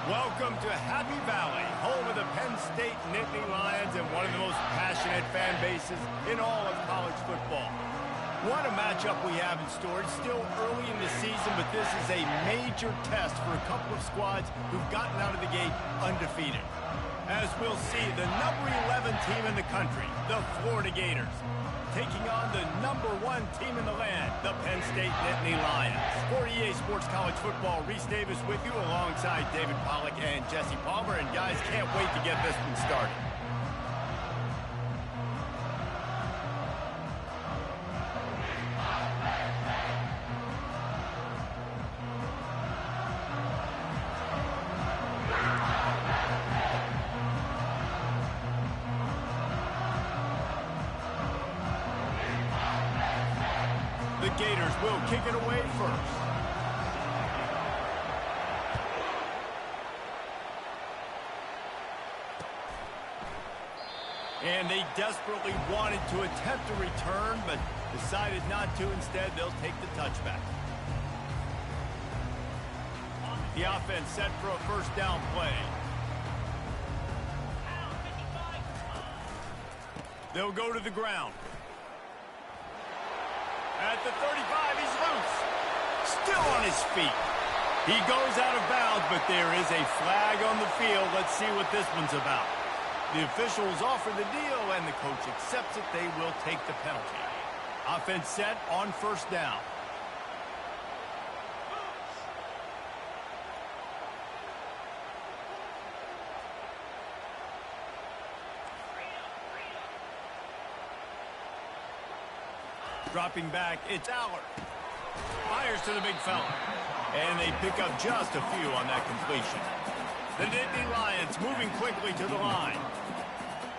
Welcome to Happy Valley, home of the Penn State Nittany Lions and one of the most passionate fan bases in all of college football. What a matchup we have in store. It's still early in the season, but this is a major test for a couple of squads who've gotten out of the gate undefeated. As we'll see, the number 11 team in the country, the Florida Gators, taking on the number 1 team in the land, the Penn State Nittany Lions. For EA Sports College Football, Reese Davis with you alongside David Pollack and Jesse Palmer. And guys, can't wait to get this one started. The Gators will kick it away first. And they desperately wanted to attempt a return, but decided not to. Instead, they'll take the touchback. The offense set for a first down play. They'll go to the ground. At the 35, he's loose. Still on his feet. He goes out of bounds, but there is a flag on the field. Let's see what this one's about. The officials offer the deal, and the coach accepts it. They will take the penalty. Offense set on first down. Dropping back, it's Allard. Fires to the big fella. And they pick up just a few on that completion. The Nittany Lions moving quickly to the line.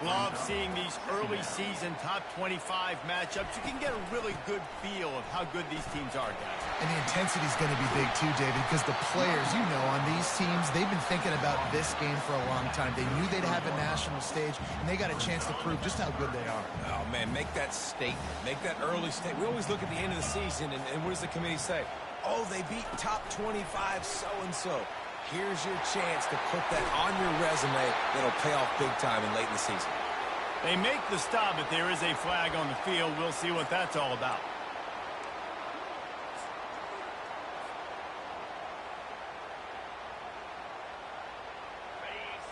Love seeing these early season top 25 matchups. You can get a really good feel of how good these teams are, guys. And the intensity is going to be big too, David, because the players, you know, on these teams, they've been thinking about this game for a long time. They knew they'd have a national stage, and they got a chance to prove just how good they are. Oh, man, make that statement. Make that early statement. We always look at the end of the season, and what does the committee say? Oh, they beat top 25 so-and-so. Here's your chance to put that on your resume that'll pay off big time and late in the season. They make the stop, but there is a flag on the field. We'll see what that's all about.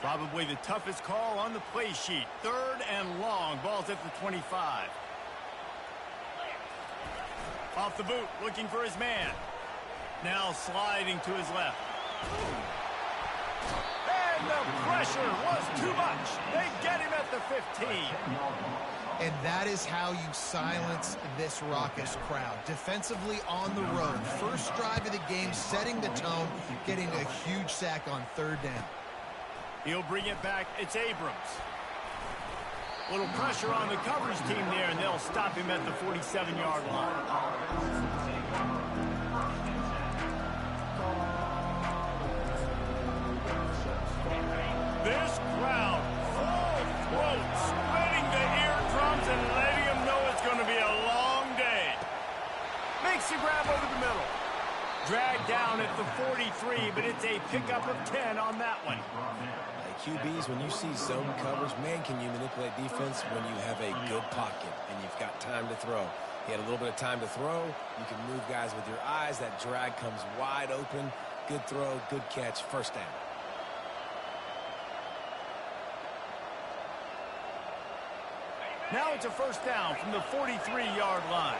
Probably the toughest call on the play sheet. 3rd and long. Ball's at the 25. Off the boot, looking for his man. Now sliding to his left. And the pressure was too much. They get him at the 15. And that is how you silence this raucous crowd. Defensively on the road. First drive of the game, setting the tone, getting a huge sack on 3rd down. He'll bring it back. It's Abrams. Little pressure on the coverage team there, and they'll stop him at the 47-yard line. This crowd, full throat, splitting the eardrums and letting them know it's going to be a long day. Makes the grab over the middle. Dragged down at the 43, but it's a pickup of 10 on that one. QBs, when you see zone coverage, man, can you manipulate defense when you have a good pocket and you've got time to throw. He had a little bit of time to throw. You can move guys with your eyes. That drag comes wide open. Good throw, good catch, first down. Now it's a first down from the 43-yard line.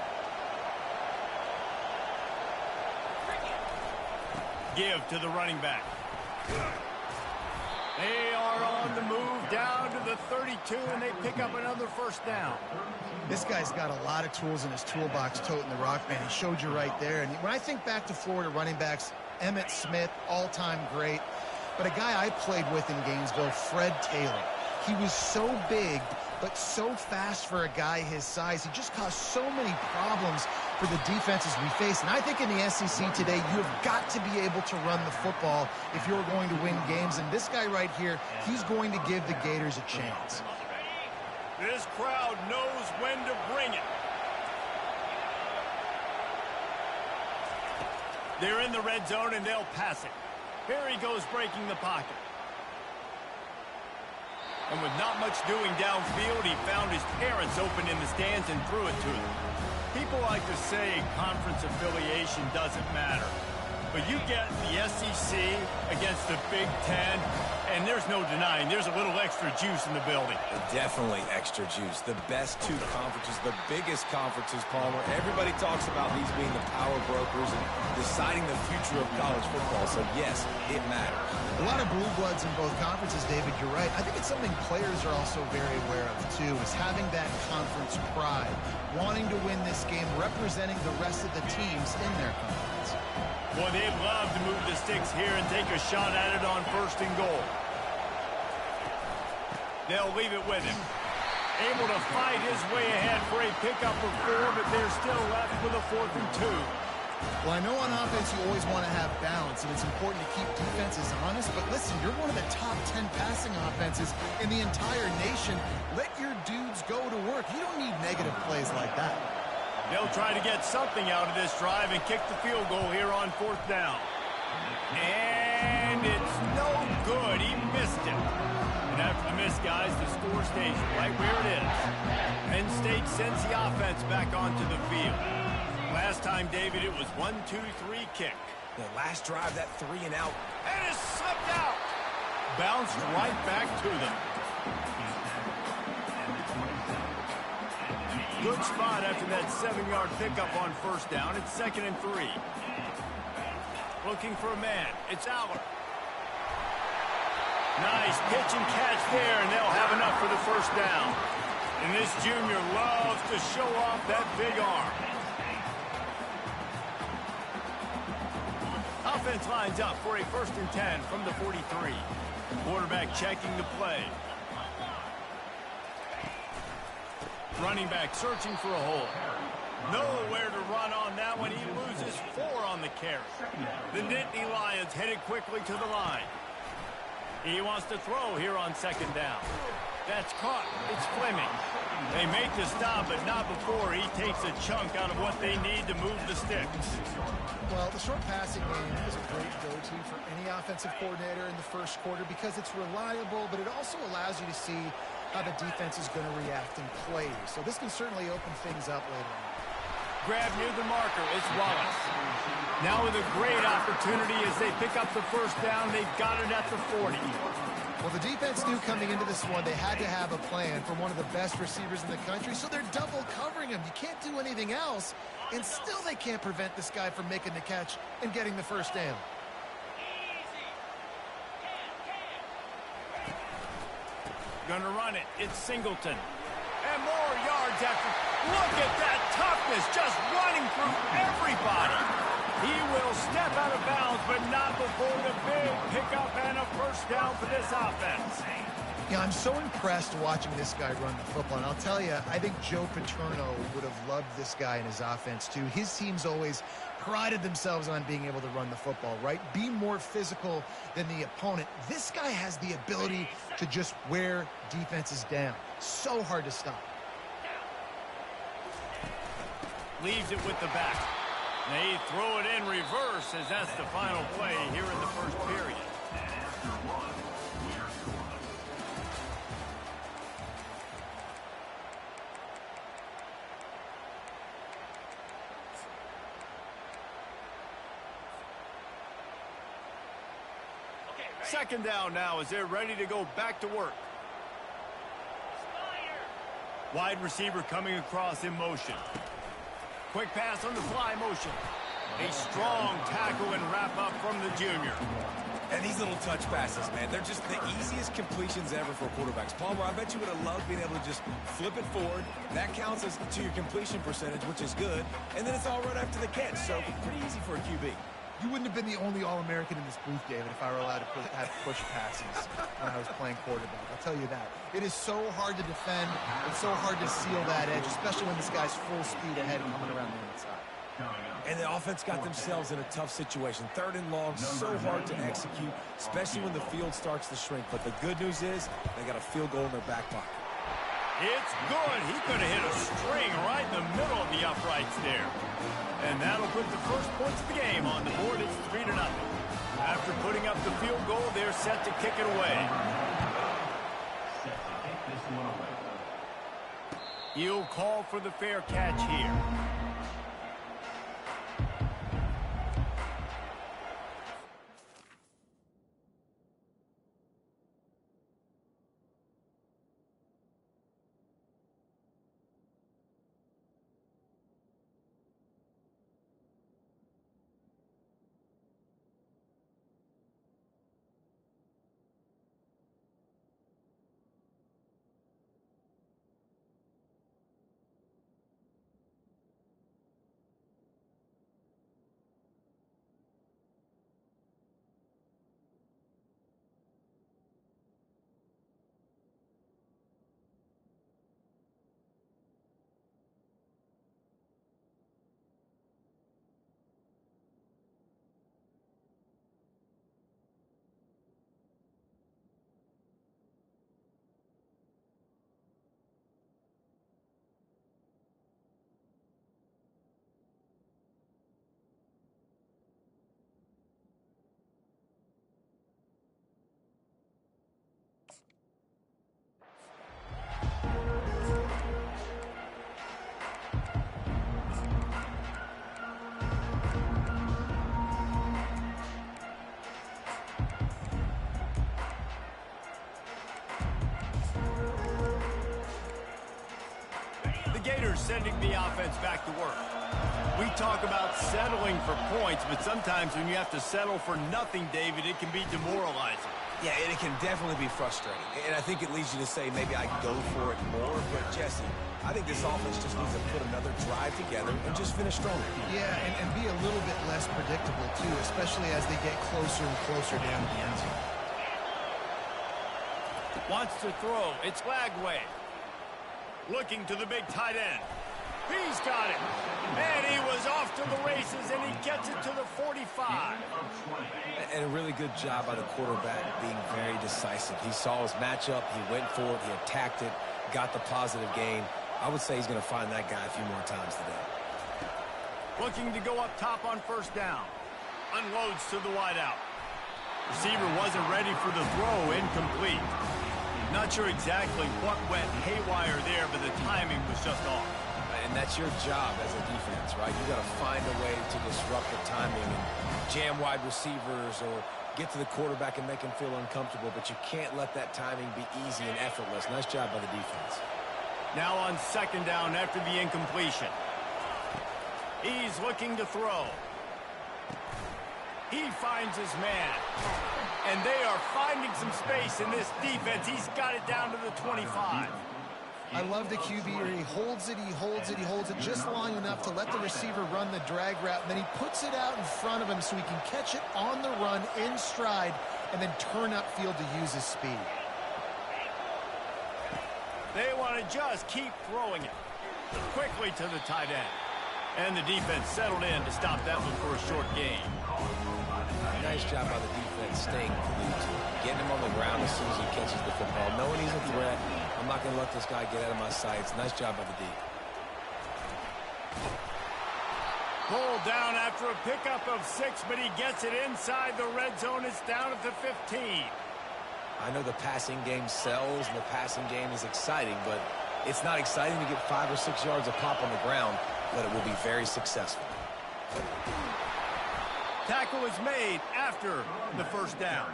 Give to the running back. They are on the move down to the 32, and they pick up another first down. This guy's got a lot of tools in his toolbox toting the rock, man. He showed you right there. And when I think back to Florida running backs, Emmitt Smith, all-time great. But a guy I played with in Gainesville, Fred Taylor. He was so big, but so fast for a guy his size. He just caused so many problems for the defenses we face. And I think in the SEC today, you have got to be able to run the football if you're going to win games. And this guy right here, he's going to give the Gators a chance. This crowd knows when to bring it. They're in the red zone, and they'll pass it. Here he goes breaking the pocket. And with not much doing downfield, he found his parents open in the stands and threw it to them. People like to say conference affiliation doesn't matter. But you get the SEC against the Big Ten, and there's no denying there's a little extra juice in the building. Definitely extra juice. The best two conferences, the biggest conferences, Palmer. Everybody talks about these being the power brokers and deciding the future of college football. So, yes, it matters. A lot of blue bloods in both conferences, David. You're right. I think it's something players are also very aware of, too, is having that conference pride, wanting to win this game, representing the rest of the teams in their conference. Boy, they'd love to move the sticks here and take a shot at it on 1st and goal. They'll leave it with him. Able to fight his way ahead for a pickup of 4, but they're still left with a 4th and 2. Well, I know on offense you always want to have balance, and it's important to keep defenses honest, but listen, you're one of the top 10 passing offenses in the entire nation. Let your dudes go to work. You don't need negative plays like that. They'll try to get something out of this drive and kick the field goal here on 4th down. And it's no good. He missed it. And after the miss, guys, the score stays right where it is. Penn State sends the offense back onto the field. Last time, David, it was 1-2-3 kick. The last drive, that 3 and out. And it's slipped out. Bounced right back to them. Good spot after that 7-yard pickup on 1st down. It's 2nd and 3. Looking for a man. It's Aller. Nice pitch and catch there, and they'll have enough for the 1st down. And this junior loves to show off that big arm. Offense lines up for a 1st and 10 from the 43. Quarterback checking the play. Running back searching for a hole. Nowhere to run on that one. He loses 4 on the carry. The Nittany Lions headed quickly to the line. He wants to throw here on 2nd down. That's caught. It's Fleming. They make the stop, but not before he takes a chunk out of what they need to move the sticks. Well, the short passing game is a great go-to for any offensive coordinator in the 1st quarter because it's reliable, but it also allows you to see how the defense is going to react and play. So this can certainly open things up later on. Grab near the marker. It's Wallace. Now with a great opportunity as they pick up the 1st down. They've got it at the 40. Well, the defense knew coming into this one they had to have a plan for one of the best receivers in the country, so they're double covering him. You can't do anything else, and still they can't prevent this guy from making the catch and getting the 1st down. Gonna run it. It's Singleton. And more yards after. Look at that toughness, just running through everybody. He will step out of bounds, but not before the big pickup and a 1st down for this offense. Yeah, I'm so impressed watching this guy run the football. And I'll tell you, I think Joe Paterno would have loved this guy in his offense, too. His teams always prided themselves on being able to run the football, right? Be more physical than the opponent. This guy has the ability to just wear defenses down. So hard to stop. Leaves it with the back. They throw it in reverse as that's the final play here in the 1st period. Second down now as they're ready to go back to work. Wide receiver coming across in motion. Quick pass on the fly motion. A strong tackle and wrap up from the junior. And these little touch passes, man, they're just the easiest completions ever for quarterbacks. Palmer, I bet you would have loved being able to just flip it forward. That counts as to your completion percentage, which is good. And then it's all right after the catch, so pretty easy for a QB. You wouldn't have been the only All-American in this booth, David, if I were allowed to have push passes when I was playing quarterback. I'll tell you that. It is so hard to defend. It's so hard to seal that edge, especially when this guy's full speed ahead and coming around the inside. And the offense got themselves in a tough situation. 3rd and long, so hard to execute, especially when the field starts to shrink. But the good news is they got a field goal in their back pocket. It's good. He could have hit a string right in the middle of the uprights there. And that'll put the first points of the game on the board. It's 3-0. After putting up the field goal, they're set to kick it away. He'll call for the fair catch here. Gators sending the offense back to work. We talk about settling for points, but sometimes when you have to settle for nothing, David, it can be demoralizing. Yeah, and it can definitely be frustrating. And I think it leads you to say maybe I go for it more. But, Jesse, I think this offense just needs to put another drive together and just finish stronger. Yeah, and be a little bit less predictable, too, especially as they get closer and closer down the end zone. Wants to throw. It's Lagway. Looking to the big tight end. He's got it. And he was off to the races, and he gets it to the 45. And a really good job by the quarterback being very decisive. He saw his matchup. He went for it. He attacked it. Got the positive gain. I would say he's going to find that guy a few more times today. Looking to go up top on first down. Unloads to the wideout. Receiver wasn't ready for the throw. Incomplete. Not sure exactly what went haywire there, but the timing was just off. And that's your job as a defense, right? You got to find a way to disrupt the timing and jam wide receivers or get to the quarterback and make him feel uncomfortable, but you can't let that timing be easy and effortless. Nice job by the defense. Now on second down after the incompletion. He's looking to throw. He finds his man. And they are finding some space in this defense. He's got it down to the 25. I love the QB here. He holds it, he holds it, he holds it just long enough to let the receiver run the drag route, and then he puts it out in front of him so he can catch it on the run in stride and then turn upfield to use his speed. They want to just keep throwing it quickly to the tight end. And the defense settled in to stop that one for a short gain. Nice job by the defense staying glued to it. Getting him on the ground as soon as he catches the football. Knowing he's a threat, I'm not going to let this guy get out of my sights. Nice job by the D. Pulled down after a pickup of 6, but he gets it inside the red zone. It's down at the 15. I know the passing game sells and the passing game is exciting, but it's not exciting to get 5 or 6 yards a pop on the ground, but it will be very successful. Tackle is made after the first down.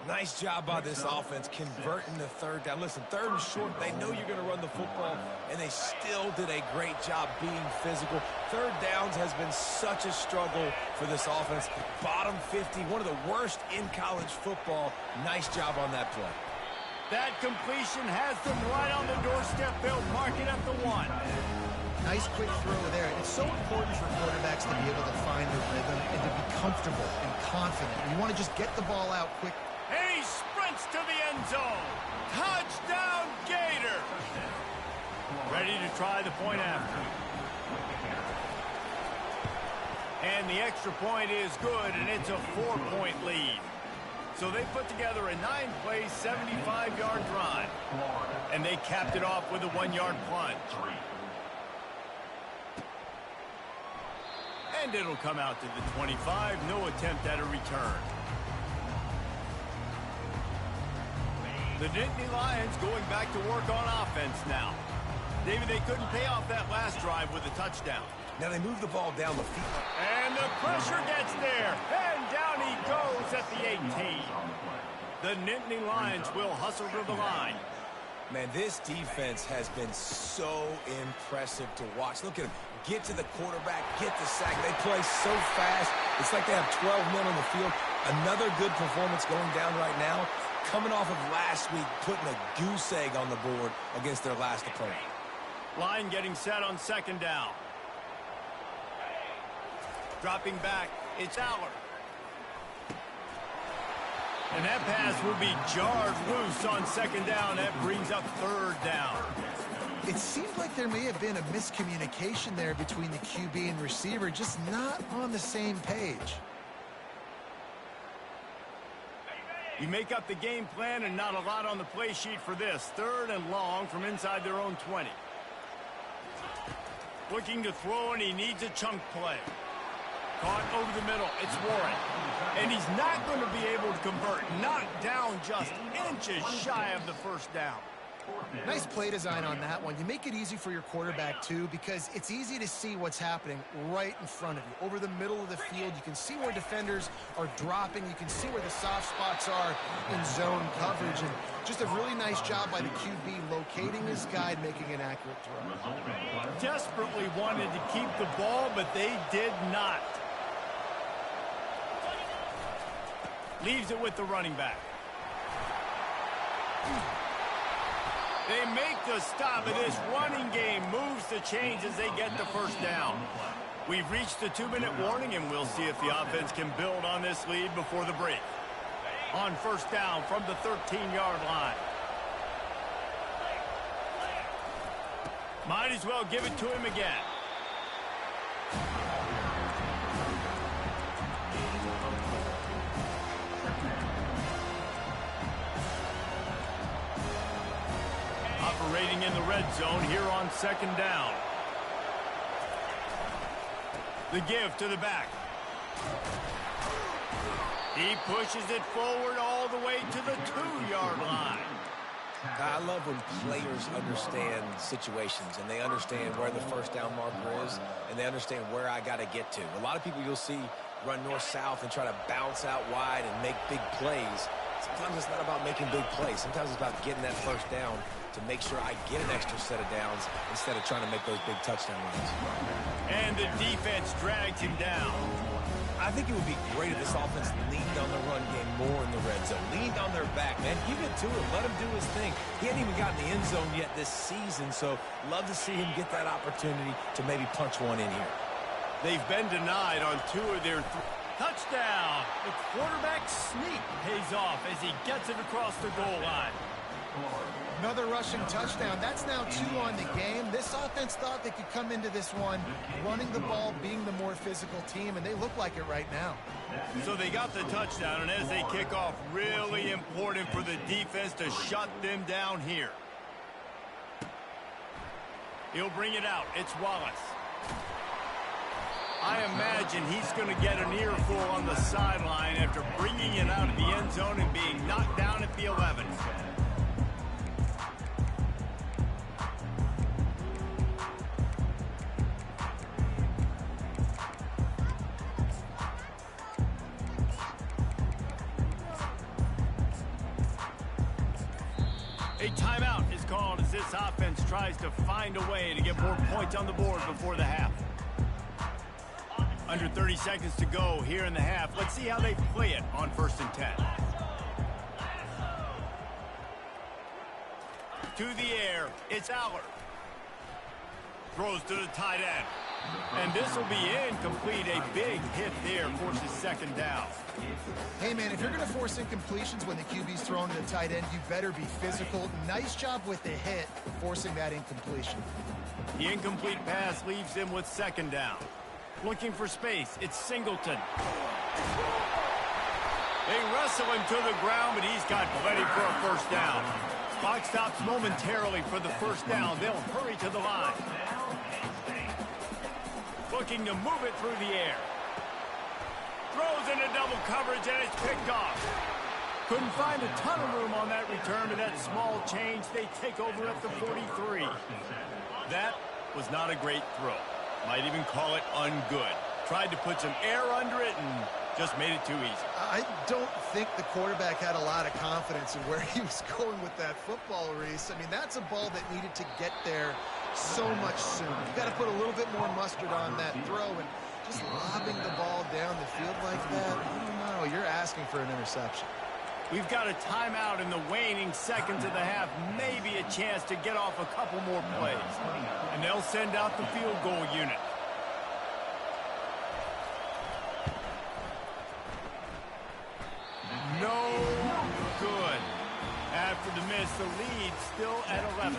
Nice job by this offense converting the third down. Listen, third and short, they know you're going to run the football, and they still did a great job being physical. Third downs has been such a struggle for this offense. Bottom 50, one of the worst in college football. Nice job on that play. That completion has them right on the doorstep. They'll mark it at the 1. Nice quick throw there. It's so important for quarterbacks to be able to find their rhythm and to be comfortable and confident. You want to just get the ball out quick. And he sprints to the end zone. Touchdown, Gator. Ready to try the point after. And the extra point is good, and it's a 4-point lead. So they put together a 9-play, 75-yard drive. And they capped it off with a 1-yard plunge. And it'll come out to the 25. No attempt at a return. The Nittany Lions going back to work on offense now. David, they couldn't pay off that last drive with a touchdown. Now they move the ball down the field. And the pressure gets there. And down he goes at the 18. The Nittany Lions will hustle to the line. Man, this defense has been so impressive to watch. Look at them. Get to the quarterback, get the sack. They play so fast. It's like they have 12 men on the field. Another good performance going down right now. Coming off of last week, putting a goose egg on the board against their last opponent. Line getting set on second down. Dropping back, it's Aller. And that pass will be jarred loose on second down. That brings up third down. It seemed like there may have been a miscommunication there between the QB and receiver, just not on the same page. You make up the game plan and not a lot on the play sheet for this. Third and long from inside their own 20. Looking to throw, and he needs a chunk play. Caught over the middle. It's Warren. And he's not going to be able to convert. Knocked down just inches shy of the first down. Nice play design on that one. You make it easy for your quarterback, too, because it's easy to see what's happening right in front of you. Over the middle of the field, you can see where defenders are dropping. You can see where the soft spots are in zone coverage. And just a really nice job by the QB locating this guy and making an accurate throw. Desperately wanted to keep the ball, but they did not. Leaves it with the running back. They make the stop, and this running game moves the chains as they get the first down. We've reached the 2-minute warning, and we'll see if the offense can build on this lead before the break. On first down from the 13-yard line. Might as well give it to him again. Operating in the red zone here on second down. The give to the back. He pushes it forward all the way to the 2-yard line. I love when players understand situations and they understand where the first down marker is and they understand where I got to get to. A lot of people you'll see run north-south and try to bounce out wide and make big plays. Sometimes it's not about making big plays. Sometimes it's about getting that first down to make sure I get an extra set of downs instead of trying to make those big touchdown runs. And the defense drags him down. I think it would be great if this offense leaned on the run game more in the red zone. Leaned on their back, man. Give it to him. Let him do his thing. He hasn't even gotten the end zone yet this season, so love to see him get that opportunity to maybe punch one in here. They've been denied on 2 of their touchdown. The quarterback sneak pays off as he gets it across the goal line. Another rushing touchdown. That's now 2 on the game. This offense thought they could come into this one running the ball, being the more physical team, and they look like it right now. So they got the touchdown, and as they kick off, really important for the defense to shut them down here. He'll bring it out. It's Wallace. I imagine he's going to get an earful on the sideline after bringing it out of the end zone and being knocked down at the 11. A timeout is called as this offense tries to find a way to get more points on the board before the half. Under 30 seconds to go here in the half. Let's see how they play it on 1st and 10. To the air, it's Aller. Throws to the tight end. And this will be incomplete. A big hit there forces second down. Hey, man, if you're going to force incompletions when the QB's thrown to the tight end, you better be physical. Nice job with the hit, forcing that incompletion. The incomplete pass leaves him with second down. Looking for space, it's Singleton. They wrestle him to the ground, but he's got plenty for a first down. Clock stops momentarily for the first down. They'll hurry to the line. Looking to move it through the air. Throws into double coverage, and it's picked off. Couldn't find a ton of room on that return, but that small change, they take over at the 43. That was not a great throw. Might even call it ungood. Tried to put some air under it and just made it too easy. I don't think the quarterback had a lot of confidence in where he was going with that football, Reese. I mean, that's a ball that needed to get there so much sooner. You got to put a little bit more mustard on that throw, and just lobbing the ball down the field like that, I don't know. You're asking for an interception. We've got a timeout in the waning seconds of the half. Maybe a chance to get off a couple more plays. And they'll send out the field goal unit. No good. After the miss, the lead still at 11.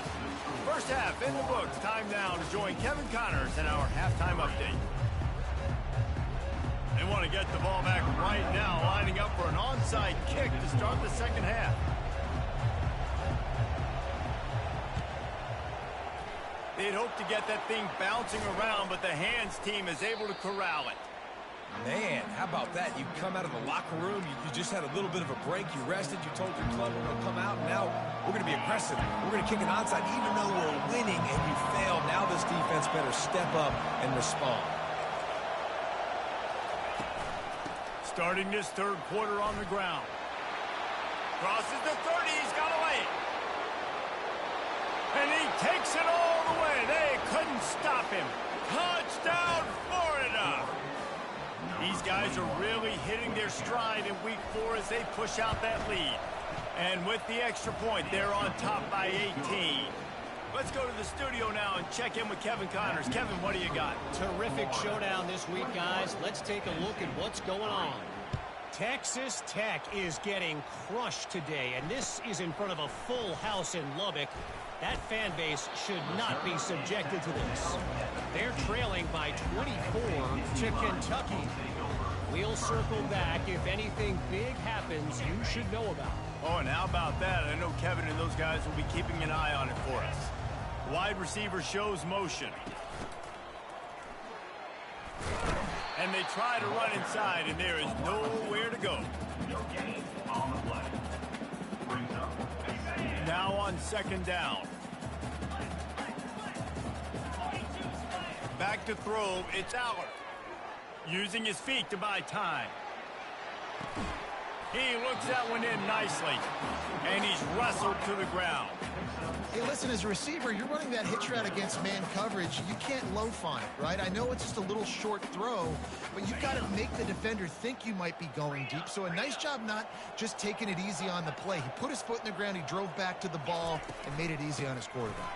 First half in the books. Time now to join Kevin Connors in our halftime update. They want to get the ball back right now, lining up for an onside kick to start the second half. They'd hope to get that thing bouncing around, but the hands team is able to corral it. Man, how about that? You come out of the locker room, you just had a little bit of a break, you rested, you told your club we're going to come out, and now we're going to be aggressive. We're going to kick an onside even though we're winning, and you failed. Now this defense better step up and respond. Starting this third quarter on the ground. Crosses the 30, he's got to lay it. And he takes it all the way. They couldn't stop him. Touchdown, Florida! These guys are really hitting their stride in week 4 as they push out that lead. And with the extra point, they're on top by 18. Let's go to the studio now and check in with Kevin Connors. Kevin, what do you got? Terrific showdown this week, guys. Let's take a look at what's going on. Texas Tech is getting crushed today, and this is in front of a full house in Lubbock. That fan base should not be subjected to this. They're trailing by 24 to Kentucky. We'll circle back if anything big happens you should know about. Oh, and how about that? I know Kevin and those guys will be keeping an eye on it for us. Wide receiver shows motion. And they try to run inside, and there is nowhere to go. Now on second down. Back to throw, it's Aller. Using his feet to buy time. He looks that one in nicely. And he's wrestled to the ground. Hey, listen, as a receiver, you're running that hitch route against man coverage. You can't loaf on it, right? I know it's just a little short throw, but you've got to make the defender think you might be going deep. So a nice job not just taking it easy on the play. He put his foot in the ground, he drove back to the ball, and made it easy on his quarterback.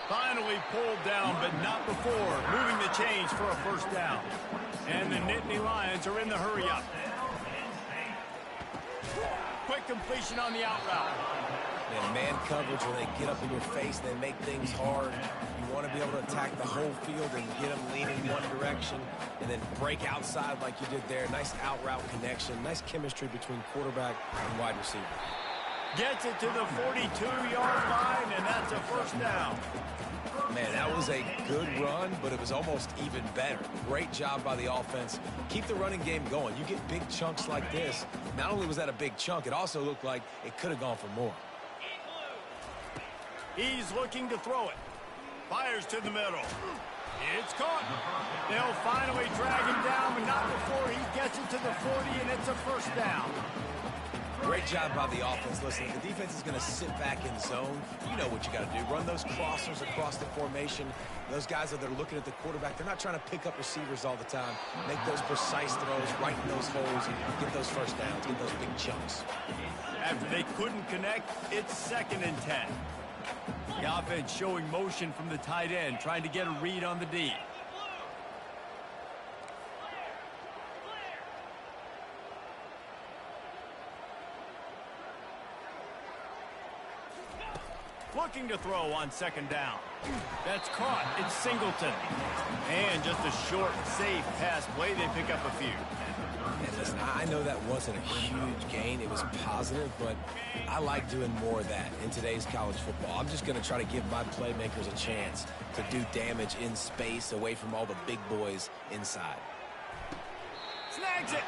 Finally pulled down, but not before. Moving the chains for a first down. And the Nittany Lions are in the hurry-up. Quick completion on the out route. And man coverage, when they get up in your face, they make things hard. You want to be able to attack the whole field and get them leaning one direction and then break outside like you did there. Nice out route connection. Nice chemistry between quarterback and wide receiver. Gets it to the 42-yard line, and that's a first down. Man, that was a good run, but it was almost even better. Great job by the offense. Keep the running game going. You get big chunks like this. Not only was that a big chunk, it also looked like it could have gone for more. He's looking to throw it. Fires to the middle. It's caught. They'll finally drag him down, but not before he gets it to the 40, and it's a first down. Great job by the offense. Listen, if the defense is going to sit back in zone, you know what you got to do. Run those crossers across the formation. Those guys that are looking at the quarterback, they're not trying to pick up receivers all the time. Make those precise throws, right in those holes, and get those first downs, get those big chunks. After they couldn't connect, it's 2nd and 10. The offense showing motion from the tight end, trying to get a read on the D. looking to throw on second down. That's caught. It's Singleton. And just a short, safe pass play. They pick up a few. And listen, I know that wasn't a huge gain. It was positive, but I like doing more of that in today's college football. I'm just going to try to give my playmakers a chance to do damage in space away from all the big boys inside. Snags it.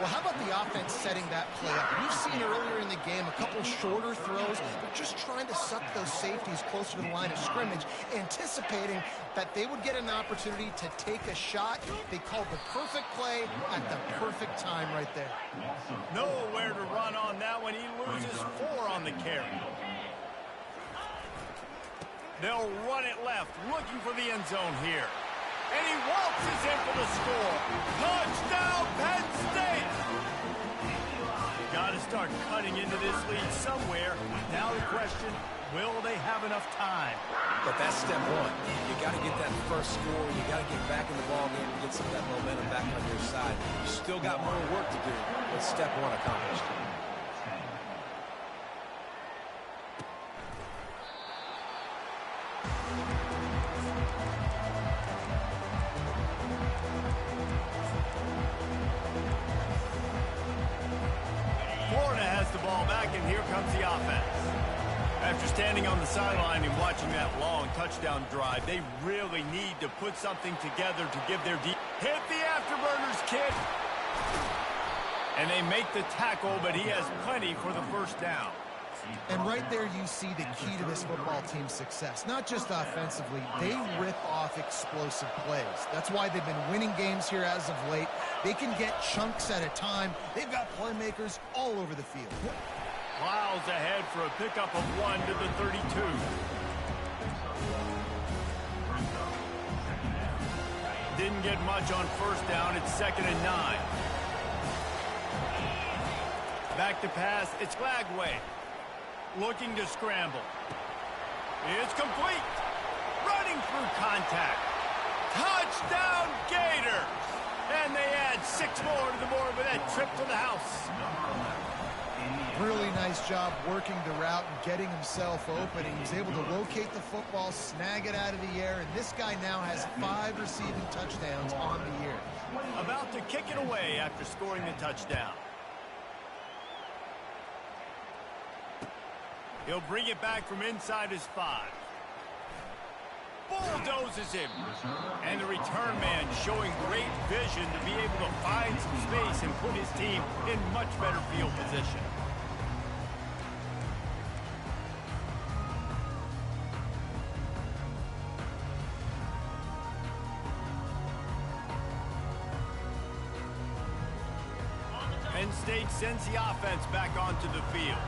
Well, how about the offense setting that play up? We've seen earlier in the game a couple shorter throws. They're just trying to suck those safeties closer to the line of scrimmage, anticipating that they would get an opportunity to take a shot. They called the perfect play at the perfect time right there. Nowhere to run on that one. He loses 4 on the carry. They'll run it left, looking for the end zone here. And he waltzes in for the score. Touchdown, Penn State! You got to start cutting into this lead somewhere. Now the question, will they have enough time? But that's step one. You got to get that first score. You got to get back in the ball game and get some of that momentum back on your side. You still got more work to do, but step one accomplished. After standing on the sideline and watching that long touchdown drive, they really need to put something together to give their hit the afterburners, kid. And they make the tackle, but he has plenty for the first down. And right there you see the key to this football team's success. Not just offensively, they rip off explosive plays. That's why they've been winning games here as of late. They can get chunks at a time. They've got playmakers all over the field. Plows ahead for a pickup of 1 to the 32. Didn't get much on first down. It's 2nd and 9. Back to pass. It's Flagway. Looking to scramble. It's complete. Running through contact. Touchdown, Gators! And they add 6 more to the board with that trip to the house. Really nice job working the route and getting himself open. He was able to locate the football, snag it out of the air, and this guy now has 5 receiving touchdowns on the year. About to kick it away after scoring the touchdown. He'll bring it back from inside his 5. Bulldozes him. And the return man showing great vision to be able to find some space and put his team in much better field position. Penn State sends the offense back onto the field.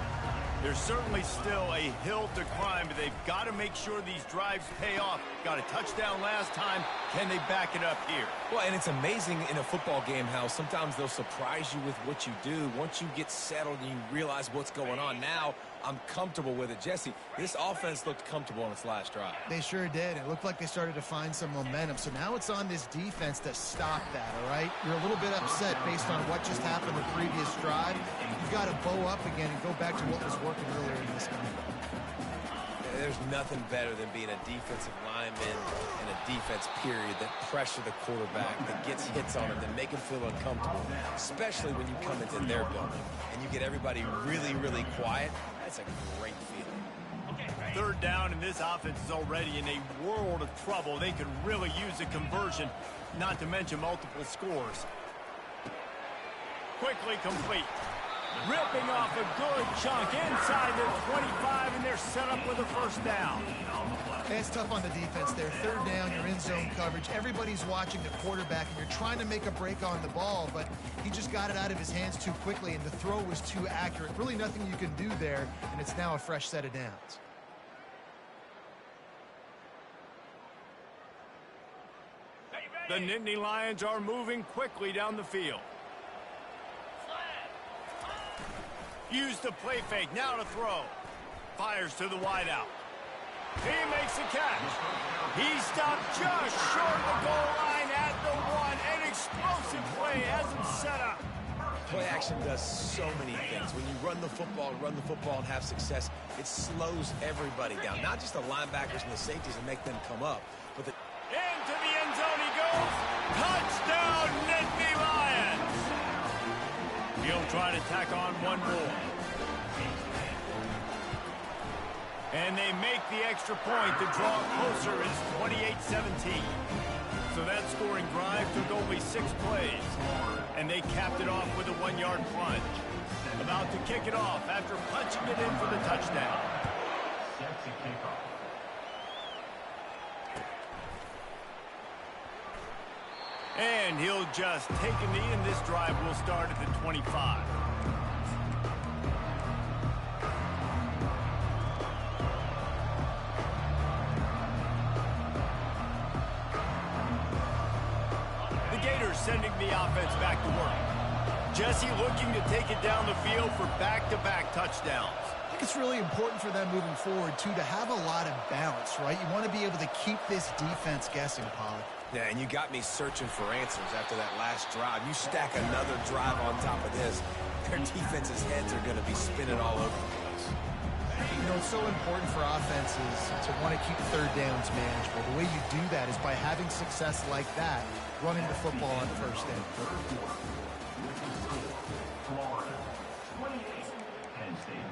There's certainly still a hill to climb, but they've got to make sure these drives pay off. Got a touchdown last time. Can they back it up here? Well, and it's amazing in a football game how sometimes they'll surprise you with what you do. Once you get settled and you realize what's going on, now I'm comfortable with it. Jesse, this offense looked comfortable on its last drive. They sure did. It looked like they started to find some momentum. So now it's on this defense to stop that, all right? You're a little bit upset based on what just happened the previous drive. You've got to bow up again and go back to what was working earlier in this game. There's nothing better than being a defensive lineman and a defense period that pressure the quarterback, that gets hits on him, that make him feel uncomfortable, especially when you come into their building and you get everybody really, really quiet. That's a great feeling. 3rd down, and this offense is already in a world of trouble. They could really use a conversion, not to mention multiple scores. Quickly complete. Ripping off a good chunk inside their 25, and they're set up with a first down. It's tough on the defense there. 3rd down, you're in zone coverage. Everybody's watching the quarterback, and you're trying to make a break on the ball, but he just got it out of his hands too quickly, and the throw was too accurate. Really nothing you can do there, and it's now a fresh set of downs. The Nittany Lions are moving quickly down the field. Use the play fake, now to throw. Fires to the wideout. He makes the catch. He stopped just short of the goal line at the 1. An explosive play has him set up. Play action does so many things. When you run the football and have success, it slows everybody down. Not just the linebackers and the safeties and make them come up, but the... Into the end zone he goes. Touchdown, Nittany Lions. He'll try to tack on one more. And they make the extra point to draw closer. It's 28-17. So that scoring drive took only 6 plays. And they capped it off with a 1-yard plunge. About to kick it off after punching it in for the touchdown. And he'll just take a knee, and this drive will start at the 25. Sending the offense back to work. Jesse looking to take it down the field for back-to-back touchdowns. I think it's really important for them moving forward, too, to have a lot of balance, right? You want to be able to keep this defense guessing, Pollard. Yeah, and you got me searching for answers after that last drive. You stack another drive on top of this, their defense's heads are going to be spinning all over the place. You know, it's so important for offenses to want to keep third downs manageable. The way you do that is by having success like that, running the football on first down. Florida, 28, Penn State,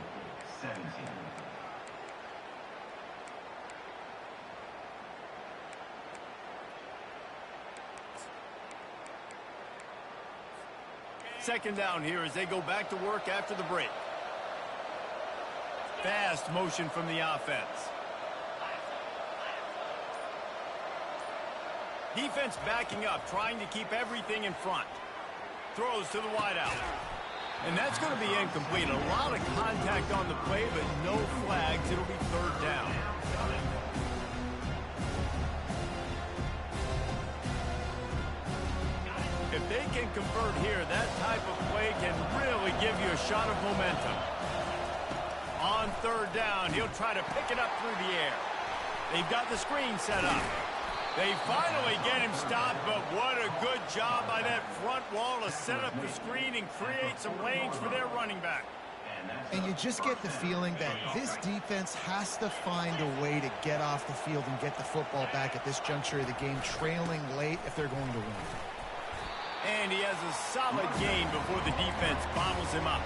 17. Second down here as they go back to work after the break. Fast motion from the offense. Defense backing up, trying to keep everything in front. Throws to the wideout. And that's going to be incomplete. A lot of contact on the play, but no flags. It'll be third down. If they can convert here, that type of play can really give you a shot of momentum. On third down, he'll try to pick it up through the air. They've got the screen set up. They finally get him stopped, but what a good job by that front wall to set up the screen and create some lanes for their running back. And you just get the feeling that this defense has to find a way to get off the field and get the football back at this juncture of the game, trailing late if they're going to win. And he has a solid gain before the defense bottles him up.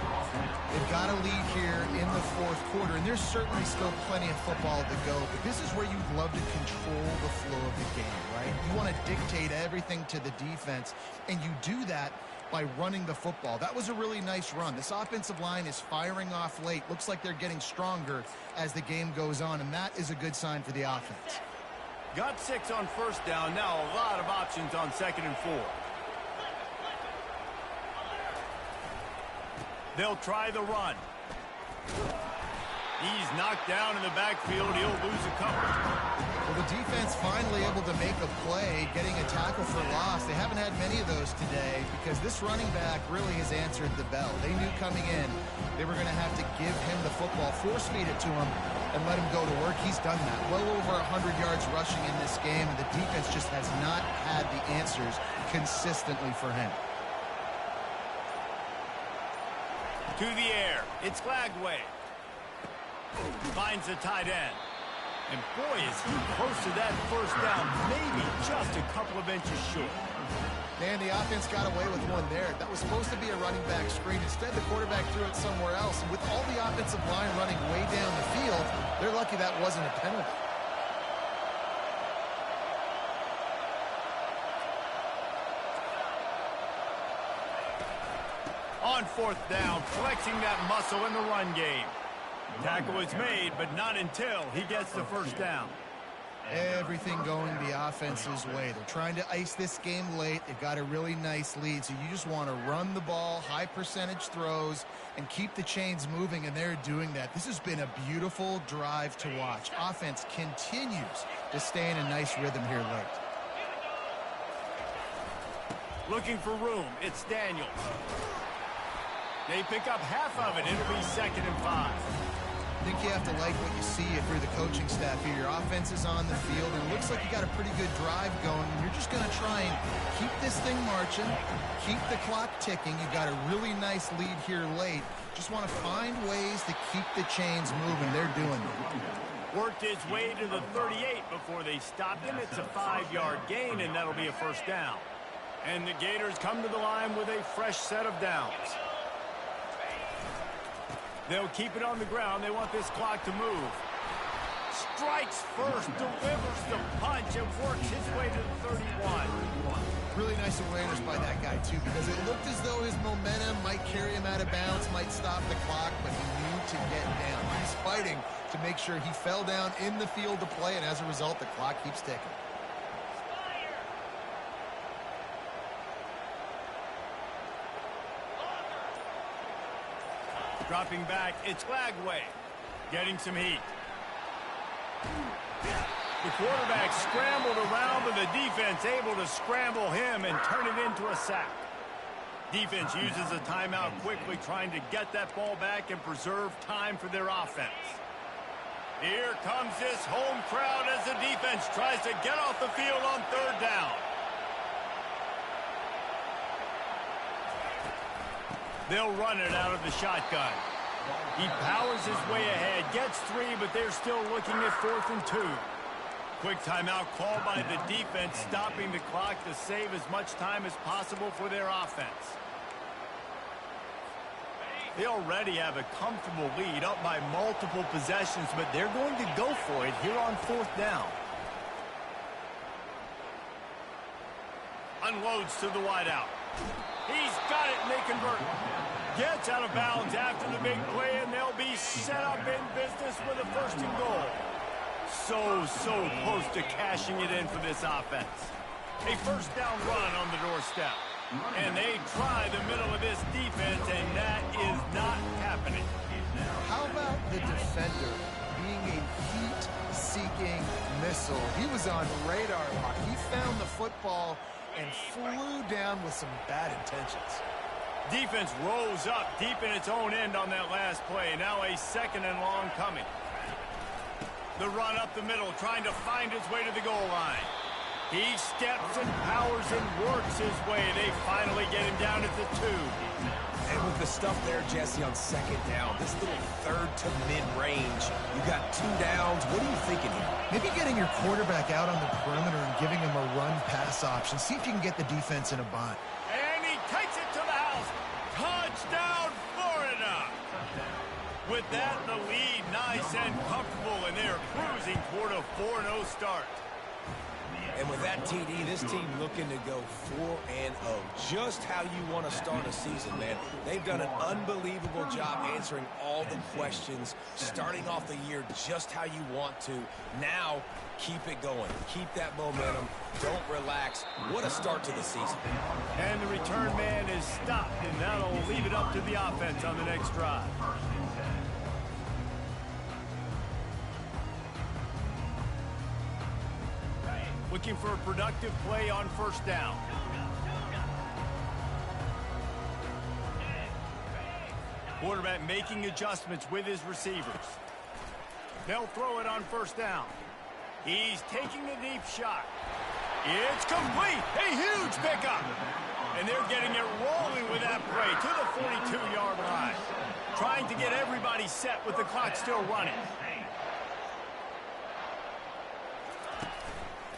They've got a lead here in the fourth quarter, and there's certainly still plenty of football to go, but this is where you'd love to control the flow of the game, right? You want to dictate everything to the defense, and you do that by running the football. That was a really nice run. This offensive line is firing off late. Looks like they're getting stronger as the game goes on, and that is a good sign for the offense. Got 6 on first down. Now a lot of options on 2nd and 4. They'll try the run. He's knocked down in the backfield. He'll lose a couple. Well, the defense finally able to make a play, getting a tackle for loss. They haven't had many of those today because this running back really has answered the bell. They knew coming in they were going to have to give him the football, force-feed it to him, and let him go to work. He's done that. Well over 100 yards rushing in this game, and the defense just has not had the answers consistently for him. To the air. It's Glagway. Finds the tight end. And boy, is he close to that first down. Maybe just a couple of inches short. Man, the offense got away with one there. That was supposed to be a running back screen. Instead, the quarterback threw it somewhere else. And with all the offensive line running way down the field, they're lucky that wasn't a penalty. On fourth down, flexing that muscle in the run game. Tackle is made, but not until he gets the first down. Everything going the offense's way. They're trying to ice this game late. They've got a really nice lead, so you just want to run the ball, high percentage throws, and keep the chains moving, and they're doing that. This has been a beautiful drive to watch. Offense continues to stay in a nice rhythm here late. Looking for room. It's Daniels. They pick up half of it. It'll be 2nd and 5. I think you have to like what you see if you're the coaching staff here. Your offense is on the field, and it looks like you got a pretty good drive going. And you're just going to try and keep this thing marching, keep the clock ticking. You've got a really nice lead here late. Just want to find ways to keep the chains moving. They're doing it. Worked his way to the 38 before they stopped him. It's a 5-yard gain, and that'll be a first down. And the Gators come to the line with a fresh set of downs. They'll keep it on the ground. They want this clock to move. Strikes first, delivers the punch, and works his way to the 31. Really nice awareness by that guy, too, because it looked as though his momentum might carry him out of bounds, might stop the clock, but he knew to get down. He's fighting to make sure he fell down in the field to play, and as a result, the clock keeps ticking. Dropping back, it's Lagway. Getting some heat. The quarterback scrambled around, but the defense able to scramble him and turn it into a sack. Defense uses a timeout quickly, trying to get that ball back and preserve time for their offense. Here comes this home crowd as the defense tries to get off the field on third down. They'll run it out of the shotgun. He powers his way ahead, gets 3, but they're still looking at 4th and 2. Quick timeout called by the defense, stopping the clock to save as much time as possible for their offense. They already have a comfortable lead, up by multiple possessions, but they're going to go for it here on 4th down. Unloads to the wideout. He's got it, and they convert. Gets out of bounds after the big play, and they'll be set up in business with a 1st and goal. So close to cashing it in for this offense. A 1st down run on the doorstep. And they try the middle of this defense, and that is not happening. How about the defender being a heat-seeking missile? He was on radar lock. He found the football and flew down with some bad intentions. Defense rose up deep in its own end on that last play. Now a 2nd and long coming. The run up the middle, trying to find his way to the goal line. He steps and powers and works his way. They finally get him down at the 2. And with the stuff there, Jesse, on 2nd down, this little 3rd to mid-range, you got 2 downs. What are you thinking here? Maybe getting your quarterback out on the perimeter and giving him a run-pass option. See if you can get the defense in a bind. And he takes it to the house. Touchdown, Florida! With that, the lead nice and comfortable, and they're cruising toward a 4-0 start. And with that TD, this team looking to go 4-0. Just how you want to start a season, man. They've done an unbelievable job answering all the questions, starting off the year just how you want to. Now, keep it going. Keep that momentum. Don't relax. What a start to the season. And the return man is stopped, and that'll leave it up to the offense on the next drive. Looking for a productive play on 1st down. Quarterback making adjustments with his receivers. They'll throw it on 1st down. He's taking a deep shot. It's complete. A huge pickup. And they're getting it rolling with that play to the 42-yard line. Trying to get everybody set with the clock still running.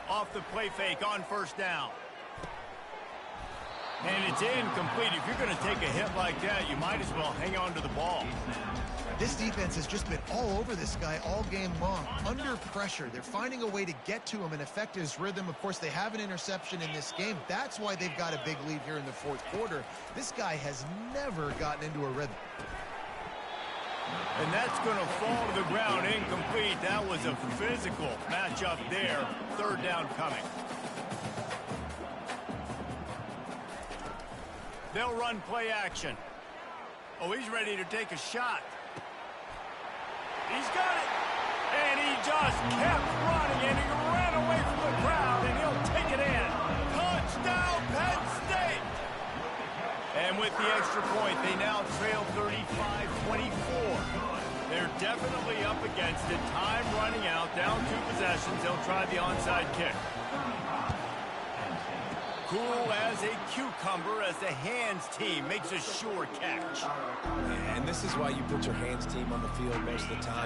Off the play fake on 1st down. And it's incomplete. If you're going to take a hit like that, you might as well hang on to the ball. This defense has just been all over this guy all game long. Under pressure, they're finding a way to get to him and affect his rhythm. Of course, they have an interception in this game. That's why they've got a big lead here in the 4th quarter. This guy has never gotten into a rhythm. And that's going to fall to the ground incomplete. That was a physical matchup there. 3rd down coming. They'll run play action. Oh, he's ready to take a shot. He's got it. And he just kept running, and he ran away from the crowd, and he'll take it in. Touchdown, Penn State! And with the extra point, they now trail 35-24. They're definitely up against it. Time running out, down 2 possessions. They'll try the onside kick. Cool as a cucumber as the hands team makes a sure catch. And this is why you put your hands team on the field most of the time.